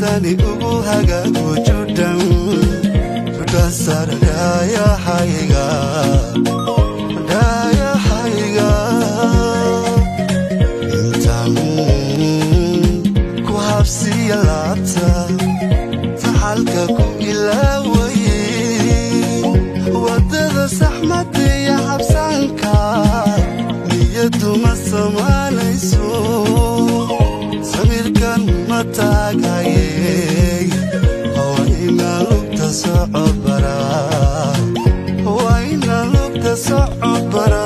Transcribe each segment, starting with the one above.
sani uhaga kujudan judan sara daya haiga intan ku habsi laabta tahalka ku ilaway wadada saxmada ya habsanka niyadu ma samaanayso samirkan ma taagayay waina lugta socod bara waina lugta socod bara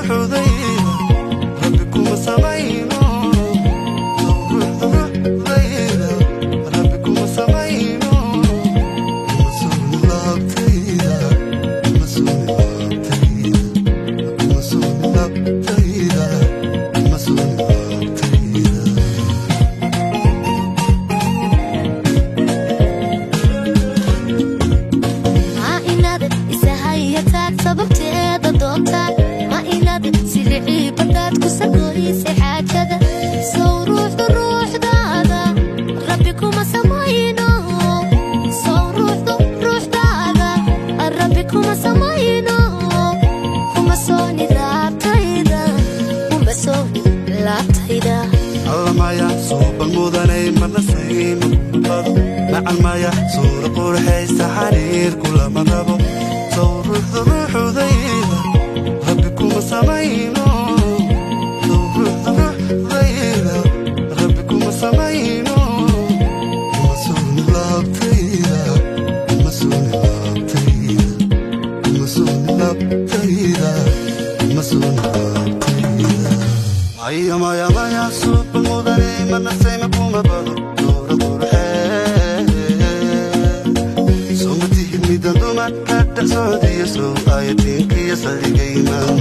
Ruuxdayda rabbi kuma samayno الله ما يحسوب المدني من نسيم مع المايا صور قرحي سحرير كل ما ربو صور الروح ذيذا ربكم سمعينو صور الروح ذيذا ربكم سمعينو مسون لابتيذا مسون لابتيذا مسون لابتيذا مسون لابتيذا مايا مايا صوب المدني من نسيم كوما بدو دور Kata saudi so ayatin kiya saligay man